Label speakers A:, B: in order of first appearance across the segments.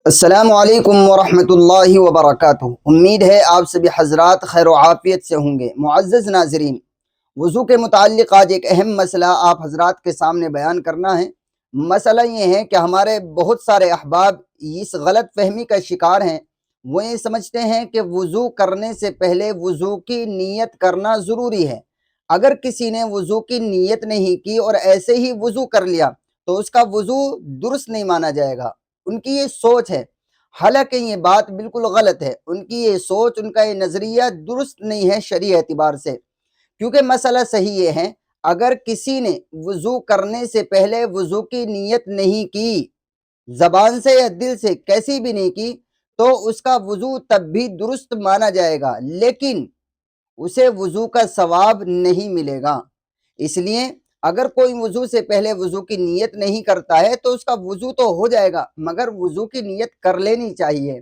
A: अस्सलामु अलैकुम वरहमतुल्लाहि वबरकातुहू। उम्मीद है आप सभी हजरात खैर व आफियत से होंगे। मुअज़्ज़ज़ नाज़रीन, वज़ू के मुताल्लिक़ आज एक अहम मसला आप हजरात के सामने बयान करना है। मसला ये है कि हमारे बहुत सारे अहबाब इस गलत फहमी का शिकार हैं। वो ये समझते हैं कि वज़ू करने से पहले वज़ू की नीयत करना ज़रूरी है। अगर किसी ने वज़ू की नीयत नहीं की और ऐसे ही वज़ू कर लिया तो उसका वज़ू दुरुस्त नहीं माना जाएगा। उनकी ये सोच है, हालांकि ये बात बिल्कुल गलत है। उनकी ये सोच, उनका ये नज़रिया दुरुस्त नहीं है शरई एतबार से। क्योंकि मसला सही ये है, अगर किसी ने वज़ू करने से पहले वज़ू की नीयत नहीं की, ज़बान से या दिल से कैसी भी नहीं की, तो उसका वज़ू तब भी दुरुस्त माना जाएगा, लेकिन उसे वज़ू का सवाब नहीं मिलेगा। इसलिए अगर कोई वज़ू से पहले वज़ू की नीयत नहीं करता है तो उसका वज़ू तो हो जाएगा, मगर वज़ू की नीयत कर लेनी चाहिए।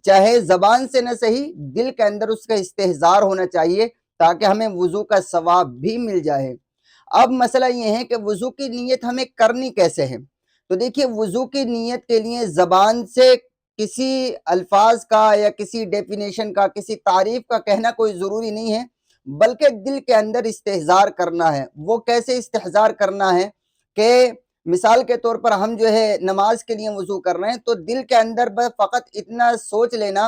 A: चाहे ज़बान से न सही, दिल के अंदर उसका इस्तेहज़ार होना चाहिए, ताकि हमें वज़ू का सवाब भी मिल जाए। अब मसला ये है कि वज़ू की नीयत हमें करनी कैसे है? तो देखिए, वज़ू की नीयत के लिए ज़बान से किसी अल्फाज का या किसी डेफिनेशन का, किसी तारीफ का कहना कोई ज़रूरी नहीं है, बल्कि दिल के अंदर इस्तेहज़ार करना है। वो कैसे इस्तेहज़ार करना है कि मिसाल के तौर पर हम जो है नमाज के लिए वज़ू कर रहे हैं, तो दिल के अंदर बस फ़कत इतना सोच लेना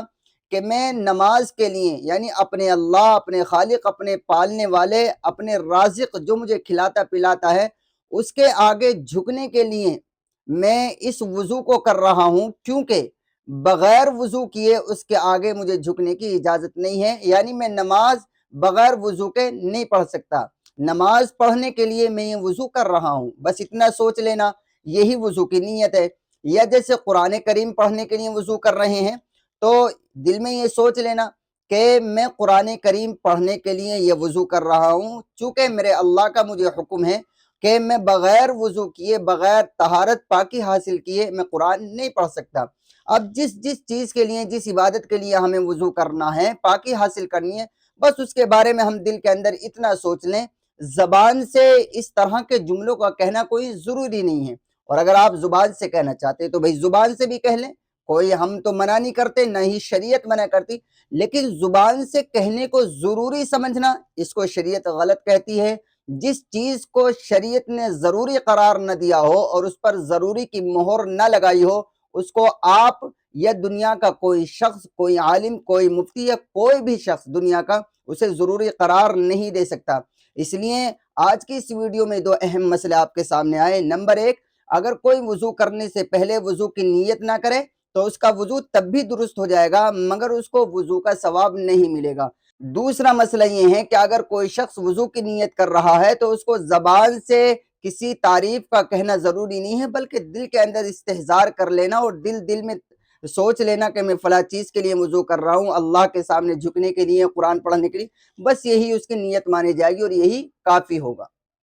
A: कि मैं नमाज के लिए, यानी अपने अल्लाह, अपने खालिक, अपने पालने वाले, अपने राज़िक जो मुझे खिलाता पिलाता है, उसके आगे झुकने के लिए मैं इस वज़ू को कर रहा हूँ, क्योंकि बगैर वज़ू किए उसके आगे मुझे झुकने की इजाज़त नहीं है। यानी मैं नमाज बगैर वज़ू के नहीं पढ़ सकता। नमाज पढ़ने के लिए मैं ये वज़ू कर रहा हूँ, बस इतना सोच लेना, यही वज़ू की नीयत है। या जैसे कुरान करीम पढ़ने के लिए वज़ू कर रहे हैं, तो दिल में ये सोच लेना कि मैं कुरान करीम पढ़ने के लिए ये वज़ू कर रहा हूँ, चूँकि मेरे अल्लाह का मुझे हुक्म है कि मैं बगैर वज़ू किए, बगैर तहारत पाकी हासिल किए मैं कुरान नहीं पढ़ सकता। अब जिस जिस चीज़ के लिए, जिस इबादत के लिए हमें वज़ू करना है, पाकी हासिल करनी है, बस उसके बारे में हम दिल के अंदर इतना सोच लें। ज़बान से इस तरह के जुमलों का कहना कोई ज़रूरी नहीं है, और अगर आप ज़ुबान से कहना चाहते हैं तो भाई ज़ुबान से भी कह लें, कोई हम तो मना नहीं करते, न ही शरीयत मना करती, लेकिन ज़ुबान से कहने को ज़रूरी समझना, इसको शरीयत गलत कहती है। जिस चीज़ को शरीयत ने ज़रूरी करार न दिया हो और उस पर ज़रूरी की मोहर न लगाई हो, उसको आप या दुनिया का कोई शख्स, कोई आलिम, कोई मुफ्ती या कोई भी शख्स दुनिया का उसे ज़रूरी करार नहीं दे सकता। इसलिए आज की इस वीडियो में दो अहम मसले आपके सामने आए। नंबर एक, अगर कोई वज़ू करने से पहले वज़ू की नीयत ना करे तो उसका वज़ू तब भी दुरुस्त हो जाएगा, मगर उसको वज़ू का सवाब नहीं मिलेगा। दूसरा मसला ये है कि अगर कोई शख्स वज़ू की नीयत कर रहा है तो उसको ज़बान से किसी तारीफ का कहना ज़रूरी नहीं है, बल्कि दिल के अंदर इस्तेहज़ार कर लेना और दिल दिल में सोच लेना कि मैं फ़लाँ चीज़ के लिए वज़ू कर रहा हूँ, अल्लाह के सामने झुकने के लिए, कुरान पढ़ने के लिए, बस यही उसकी नीयत मानी जाएगी और यही काफ़ी होगा।